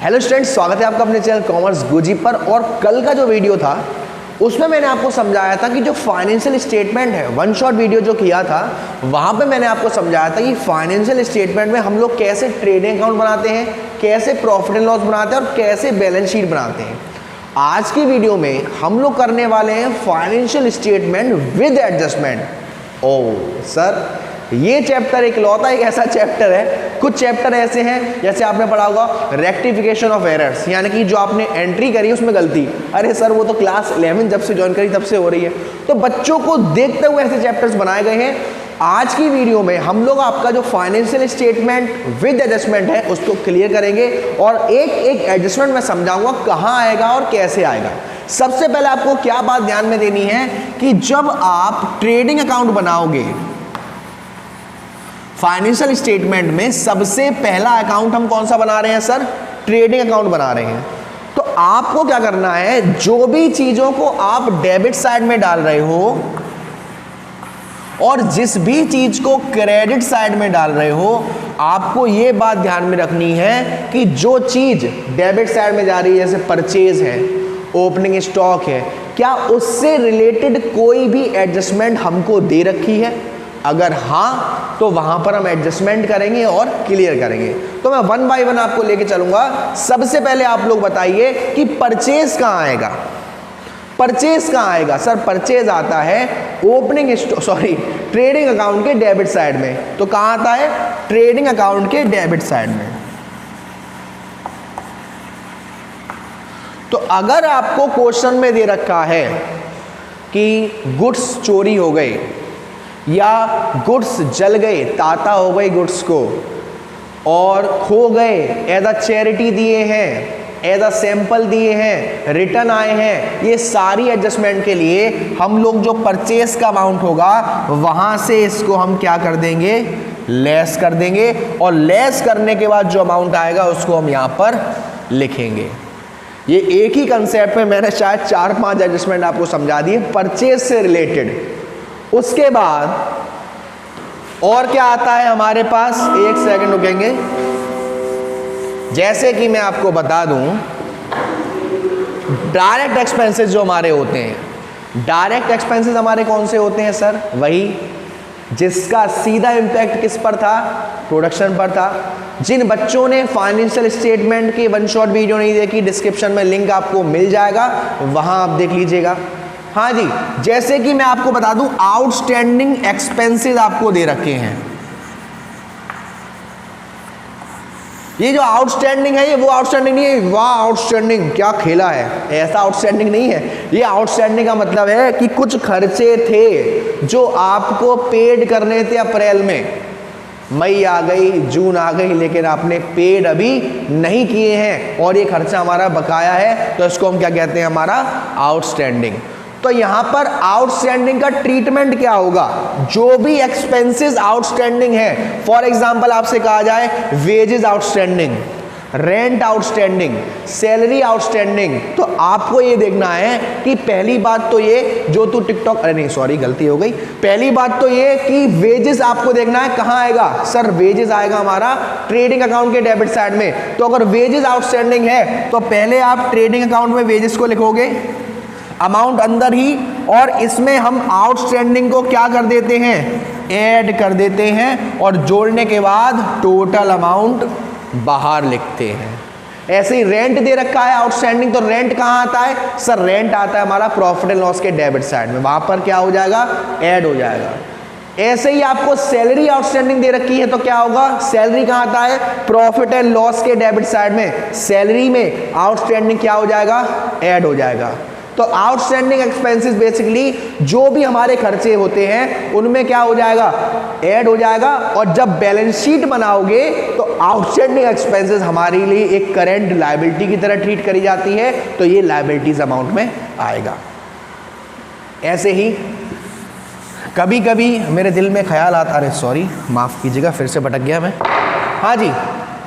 Hello students, स्वागत है आपका अपने चैनल कॉमर्स गुरुजी पर। और कल का जो वीडियो था उसमें मैंने आपको समझाया था कि जो फाइनेंशियल स्टेटमेंट है, वन शॉट वीडियो जो किया था वहाँ पे मैंने आपको समझाया था कि फाइनेंशियल स्टेटमेंट में हम लोग कैसे ट्रेडिंग अकाउंट बनाते हैं, कैसे प्रॉफिट एंड लॉस बनाते हैं और कैसे बैलेंस शीट बनाते हैं। आज की वीडियो में हम लोग करने वाले हैं financial statement with adjustment. Oh sir, ये चैप्टर इकलौता एक ऐसा चैप्टर है, कुछ चैप्टर ऐसे हैं जैसे आपने पढ़ा होगा रेक्टिफिकेशन ऑफ एरर्स, यानी कि जो आपने एंट्री करी उसमें गलती, अरे सर वो तो क्लास 11 जब से ज्वाइन करी तब से हो रही है। तो बच्चों को देखते हुए ऐसे चैप्टर्स बनाए गए हैं। आज की वीडियो में हम लोग आपका जो फाइनेंशियल स्टेटमेंट विद एडजस्टमेंट है उसको क्लियर करेंगे और एक एक एडजस्टमेंट मैं समझाऊंगा कहाँ आएगा और कैसे आएगा। सबसे पहले आपको क्या बात ध्यान में देनी है कि जब आप ट्रेडिंग अकाउंट बनाओगे फाइनेंशियल स्टेटमेंट में, सबसे पहला अकाउंट हम कौन सा बना रहे हैं सर? ट्रेडिंग अकाउंट बना रहे हैं। तो आपको क्या करना है, जो भी चीजों को आप डेबिट साइड में डाल रहे हो और जिस भी चीज को क्रेडिट साइड में डाल रहे हो, आपको यह बात ध्यान में रखनी है कि जो चीज डेबिट साइड में जा रही है, जैसे परचेज है, ओपनिंग स्टॉक है, क्या उससे रिलेटेड कोई भी एडजस्टमेंट हमको दे रखी है? अगर हाँ तो वहां पर हम एडजस्टमेंट करेंगे और क्लियर करेंगे। तो मैं वन बाय वन आपको लेके चलूंगा। सबसे पहले आप लोग बताइए कि परचेज कहाँ आएगा? परचेज कहाँ आएगा सर? परचेज आता है ट्रेडिंग अकाउंट के डेबिट साइड में। तो कहाँ आता है? ट्रेडिंग अकाउंट के डेबिट साइड में। तो अगर आपको क्वेश्चन में दे रखा है कि गुड्स चोरी हो गए या गुड्स जल गए, ताता हो गई गुड्स को और खो गए, एज अ चैरिटी दिए हैं, एज अ सैंपल दिए हैं, रिटर्न आए हैं, ये सारी एडजस्टमेंट के लिए हम लोग जो परचेस का अमाउंट होगा वहां से इसको हम क्या कर देंगे? लेस कर देंगे। और लेस करने के बाद जो अमाउंट आएगा उसको हम यहां पर लिखेंगे। ये एक ही कंसेप्ट में मैंने शायद 4-5 एडजस्टमेंट आपको समझा दिए परचेज से रिलेटेड। उसके बाद और क्या आता है हमारे पास? एक सेकंड रुकेंगे। जैसे कि मैं आपको बता दूं, डायरेक्ट एक्सपेंसेस जो हमारे होते हैं, डायरेक्ट एक्सपेंसेस हमारे कौन से होते हैं सर? वही जिसका सीधा इम्पैक्ट किस पर था? प्रोडक्शन पर था। जिन बच्चों ने फाइनेंशियल स्टेटमेंट की वन शॉट वीडियो नहीं देखी, डिस्क्रिप्शन में लिंक आपको मिल जाएगा, वहां आप देख लीजिएगा। हाँ जी, जैसे कि मैं आपको बता दूं, आउटस्टैंडिंग एक्सपेंसेस आपको दे रखे हैं। ये जो आउटस्टैंडिंग है, ये वो आउटस्टैंडिंग नहीं है, वाह आउटस्टैंडिंग क्या खेला है, ऐसा आउटस्टैंडिंग नहीं है। ये आउटस्टैंडिंग का मतलब है कि कुछ खर्चे थे जो आपको पेड करने थे अप्रैल में, मई आ गई, जून आ गई, लेकिन आपने पेड अभी नहीं किए हैं और ये खर्चा हमारा बकाया है, तो इसको हम क्या कहते हैं? हमारा आउटस्टैंडिंग। तो यहां पर आउटस्टैंडिंग का ट्रीटमेंट क्या होगा? जो भी एक्सपेंसेस आउटस्टैंडिंग है, फॉर एग्जांपल आपसे कहा जाए wages outstanding, rent outstanding, salary outstanding, तो आपको ये देखना है कि पहली बात तो ये जो तू टिकटॉक, अरे नहीं सॉरी गलती हो गई, पहली बात तो ये कि वेजेस आपको देखना है कहाँ आएगा सर? वेजेस आएगा हमारा ट्रेडिंग अकाउंट के डेबिट साइड में। तो अगर वेजेस आउटस्टैंडिंग है तो पहले आप ट्रेडिंग अकाउंट में वेजेस को लिखोगे, अमाउंट अंदर ही, और इसमें हम आउटस्टैंडिंग को क्या कर देते हैं? ऐड कर देते हैं और जोड़ने के बाद टोटल अमाउंट बाहर लिखते हैं। ऐसे ही रेंट दे रखा है आउटस्टैंडिंग, तो रेंट कहाँ आता है सर? रेंट आता है हमारा प्रॉफिट एंड लॉस के डेबिट साइड में, वहां पर क्या हो जाएगा? ऐड हो जाएगा। ऐसे ही आपको सैलरी आउटस्टैंडिंग दे रखी है तो क्या होगा? सैलरी कहाँ आता है? प्रॉफिट एंड लॉस के डेबिट साइड में, सैलरी में आउटस्टैंडिंग क्या हो जाएगा? ऐड हो जाएगा। तो आउटस्टैंडिंग एक्सपेंसेस बेसिकली जो भी हमारे खर्चे होते हैं उनमें क्या हो जाएगा? ऐड हो जाएगा। और जब बैलेंस शीट बनाओगे तो आउटस्टैंडिंग एक्सपेंसेस हमारे लिए एक करंट लायबिलिटी की तरह ट्रीट करी जाती है, तो ये लायबिलिटीज अमाउंट में आएगा। ऐसे ही कभी कभी मेरे दिल में ख्याल आता, अरे सॉरी माफ कीजिएगा फिर से भटक गया मैं। हाँ जी,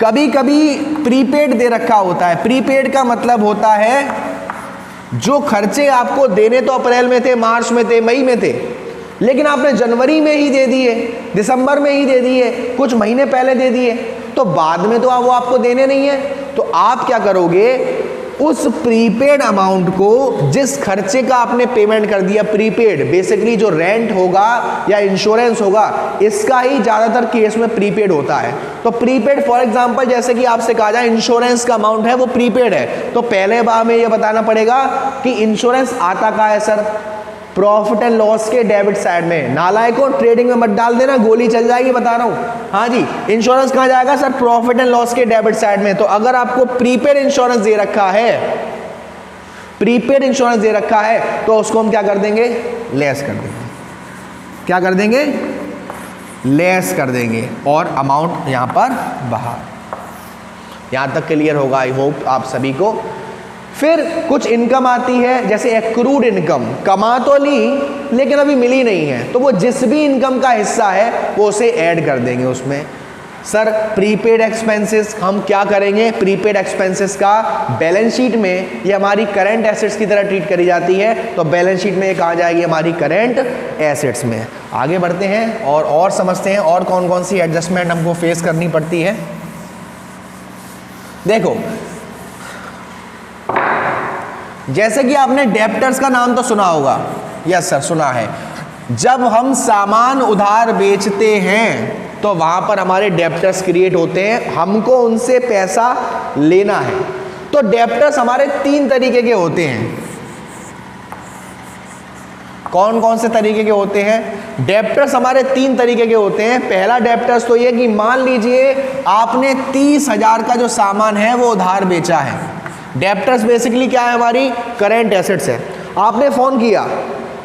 कभी कभी प्रीपेड दे रखा होता है। प्रीपेड का मतलब होता है जो खर्चे आपको देने तो अप्रैल में थे, मार्च में थे, मई में थे, लेकिन आपने जनवरी में ही दे दिए, दिसंबर में ही दे दिए, कुछ महीने पहले दे दिए, तो बाद में तो वो आपको देने नहीं है। तो आप क्या करोगे, उस प्रीपेड अमाउंट को, जिस खर्चे का आपने पेमेंट कर दिया प्रीपेड, बेसिकली जो रेंट होगा या इंश्योरेंस होगा, इसका ही ज्यादातर केस में प्रीपेड होता है। तो प्रीपेड फॉर एग्जांपल जैसे कि आपसे कहा जाए इंश्योरेंस का अमाउंट है वो प्रीपेड है, तो पहले बार में ये बताना पड़ेगा कि इंश्योरेंस आता कहाँ है सर, प्रॉफिट एंड लॉस के डेबिट साइड में। नालायकों ट्रेडिंग में मत डाल देना, गोली चल जाएगी, बता रहा हूं। हाँ जी, इंश्योरेंस कहां जाएगा सर, प्रॉफिट एंड लॉस के डेबिट साइड में। तो अगर आपको प्रीपेड इंश्योरेंस दे रखा है, प्रीपेड इंश्योरेंस दे रखा है, तो उसको हम क्या कर देंगे, लेस कर देंगे। क्या कर देंगे, लेस कर देंगे, और अमाउंट यहां पर बाहर। यहां तक क्लियर होगा आई होप आप सभी को। फिर कुछ इनकम आती है, जैसे एक्रूड इनकम, कमा तो ली लेकिन अभी मिली नहीं है, तो वो जिस भी इनकम का हिस्सा है वो उसे ऐड कर देंगे उसमें। सर प्रीपेड एक्सपेंसेस हम क्या करेंगे, प्रीपेड एक्सपेंसेस का बैलेंस शीट में ये हमारी करंट एसेट्स की तरह ट्रीट करी जाती है, तो बैलेंस शीट में ये कहाँ जाएगी, हमारी करंट एसेट्स में। आगे बढ़ते हैं और समझते हैं और कौन कौन सी एडजस्टमेंट हमको फेस करनी पड़ती है। देखो, जैसे कि आपने डेप्टर्स का नाम तो सुना होगा, यस सर सुना है। जब हम सामान उधार बेचते हैं तो वहां पर हमारे डेप्टर्स क्रिएट होते हैं, हमको उनसे पैसा लेना है। तो डेप्टर्स हमारे 3 तरीके के होते हैं। कौन कौन से तरीके के होते हैं, डेप्टर्स हमारे 3 तरीके के होते हैं। पहला डेप्टर्स तो ये कि मान लीजिए आपने 30,000 का जो सामान है वो उधार बेचा है। डेप्टर्स बेसिकली क्या है, हमारी करंट एसेट्स है। आपने फ़ोन किया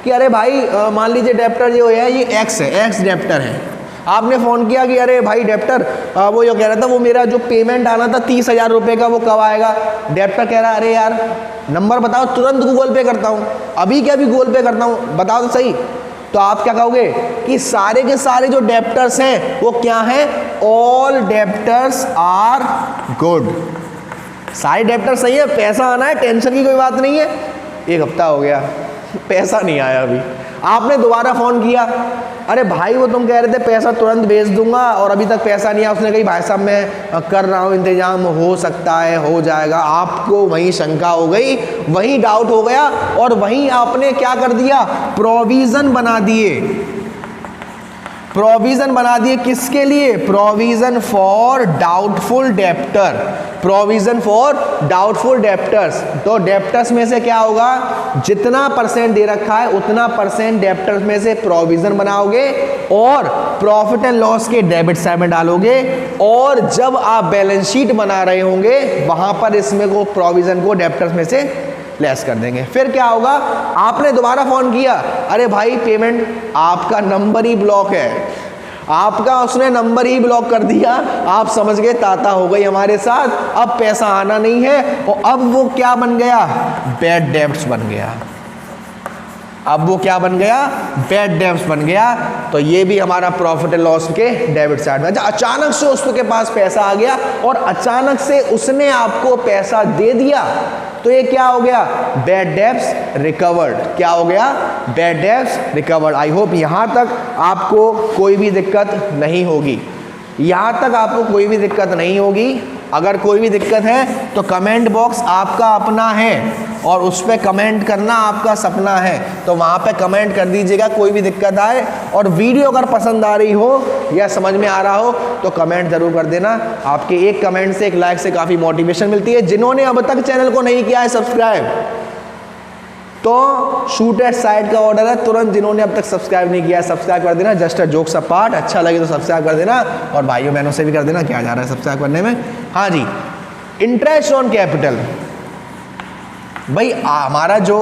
कि अरे भाई मान लीजिए डेप्टर जो है ये एक्स है, एक्स डेप्टर है। आपने फ़ोन किया कि अरे भाई डेप्टर वो ये कह रहा था वो मेरा जो पेमेंट आना था 30,000 रुपये का वो कब आएगा। डेप्टर कह रहा है अरे यार नंबर बताओ, तुरंत गूगल पे करता हूँ, अभी क्या भी गूगल पे करता हूँ, बताओ तो सही। तो आप क्या कहोगे कि सारे के सारे जो डेप्टर्स हैं वो क्या हैं, ऑल डेप्टर्स आर गुड। सारे डेप्टर सही है, पैसा आना है, टेंशन की कोई बात नहीं है। 1 हफ्ता हो गया, पैसा नहीं आया अभी। आपने दोबारा फ़ोन किया, अरे भाई वो तुम कह रहे थे पैसा तुरंत भेज दूंगा और अभी तक पैसा नहीं आया। उसने कही भाई साहब मैं कर रहा हूँ इंतजाम, हो सकता है हो जाएगा। आपको वहीं शंका हो गई, वहीं डाउट हो गया, और वहीं आपने क्या कर दिया, प्रोविज़न बना दिए। प्रोविज़न बना दिए किसके लिए, provision for doubtful debtor, provision for doubtful debtors. तो डेप्टर्स में से क्या होगा, जितना परसेंट दे रखा है उतना परसेंट डेप्टर्स में से प्रोविज़न बनाओगे और प्रॉफिट एंड लॉस के डेबिट साइड में डालोगे, और जब आप बैलेंस शीट बना रहे होंगे वहां पर इसमें को प्रोविज़न को डेप्टर्स में से लेस कर देंगे। फिर क्या होगा, आपने दोबारा फ़ोन किया, अरे भाई पेमेंट, आपका नंबर ही ब्लॉक है, आपका उसने नंबर ही ब्लॉक कर दिया। आप समझ गए ताता हो गई हमारे साथ, अब पैसा आना नहीं है, और अब वो क्या बन गया, बैड डेब्ट्स बन गया। अब वो क्या बन गया, बैड डेब्ट्स बन गया। तो ये भी हमारा प्रॉफिट एंड लॉस के डेबिट साइड में। अचानक से उसके पास पैसा आ गया और अचानक से उसने आपको पैसा दे दिया, तो ये क्या हो गया, बैड डेब्ट्स रिकवर्ड। क्या हो गया, bad debts recovered. I hope यहाँ तक आपको कोई भी दिक्कत नहीं होगी, यहाँ तक आपको कोई भी दिक्कत नहीं होगी। अगर कोई भी दिक्कत है तो कमेंट बॉक्स आपका अपना है और उस पर कमेंट करना आपका सपना है, तो वहाँ पे कमेंट कर दीजिएगा कोई भी दिक्कत आए। और वीडियो अगर पसंद आ रही हो या समझ में आ रहा हो तो कमेंट ज़रूर कर देना। आपके एक कमेंट से, एक लाइक से काफ़ी मोटिवेशन मिलती है। जिन्होंने अब तक चैनल को नहीं किया है सब्सक्राइब, तो शूट एट साइड का ऑर्डर है, तुरंत जिन्होंने अब तक सब्सक्राइब नहीं किया है सब्सक्राइब कर देना। जस्ट अ जोक्स अपार्ट, अच्छा लगे तो सब्सक्राइब कर देना, और भाइयों बहनों से भी कर देना, क्या जा रहा है सब्सक्राइब करने में। हाँ जी, इंटरेस्ट ऑन कैपिटल, भाई हमारा जो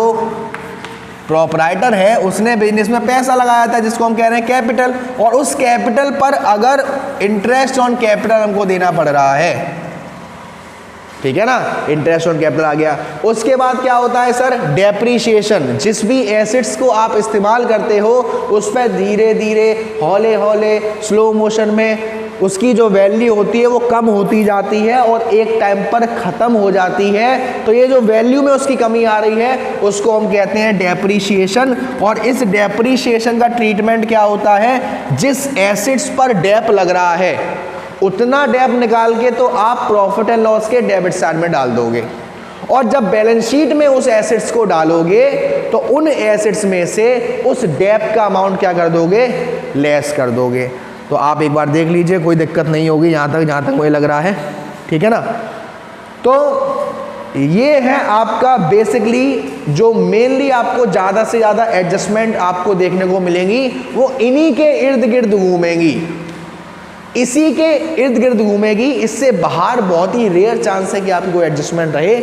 प्रोपराइटर है उसने बिजनेस में पैसा लगाया था जिसको हम कह रहे हैं कैपिटल, और उस कैपिटल पर अगर इंटरेस्ट ऑन कैपिटल हमको देना पड़ रहा है, ठीक है ना, इंटरेस्ट ऑन कैपिटल आ गया। उसके बाद क्या होता है सर, डेप्रीशिएशन। जिस भी एसेट्स को आप इस्तेमाल करते हो उस पर धीरे धीरे, हौले हौले, स्लो मोशन में उसकी जो वैल्यू होती है वो कम होती जाती है और एक टाइम पर ख़त्म हो जाती है। तो ये जो वैल्यू में उसकी कमी आ रही है उसको हम कहते हैं डेप्रीशिएशन। और इस डेप्रीशिएशन का ट्रीटमेंट क्या होता है, जिस एसेट्स पर डेप लग रहा है उतना डेप्थ निकाल के तो आप प्रॉफिट एंड लॉस के डेबिट साइड में डाल दोगे, और जब बैलेंस शीट में उस एसेट्स को डालोगे तो उन एसेट्स में से उस डेप्थ का अमाउंट क्या कर दोगे, लेस कर दोगे। तो आप एक बार देख लीजिए, कोई दिक्कत नहीं होगी जहाँ तक मुझे लग रहा है, ठीक है ना। तो ये है आपका बेसिकली जो मेनली आपको ज़्यादा से ज़्यादा एडजस्टमेंट आपको देखने को मिलेंगी, वो इन्हीं के इर्द गिर्द घूमेंगी, इसी के इर्द गिर्द घूमेगी। इससे बाहर बहुत ही रेयर चांस है कि आपकी कोई एडजस्टमेंट रहे।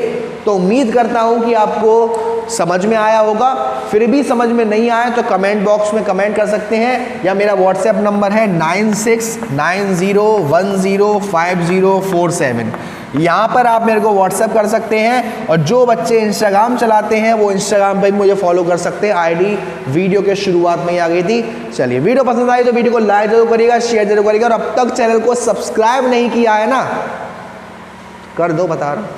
तो उम्मीद करता हूं कि आपको समझ में आया होगा। फिर भी समझ में नहीं आया तो कमेंट बॉक्स में कमेंट कर सकते हैं, या मेरा व्हाट्सएप नंबर है 9690105047। यहाँ पर आप मेरे को व्हाट्सएप कर सकते हैं, और जो बच्चे इंस्टाग्राम चलाते हैं वो इंस्टाग्राम पर भी मुझे फॉलो कर सकते हैं। आईडी वीडियो के शुरुआत में ही आ गई थी। चलिए, वीडियो पसंद आई तो वीडियो को लाइक जरूर करिएगा, शेयर जरूर करिएगा, और अब तक चैनल को सब्सक्राइब नहीं किया है ना, कर दो, बता रहा हूँ।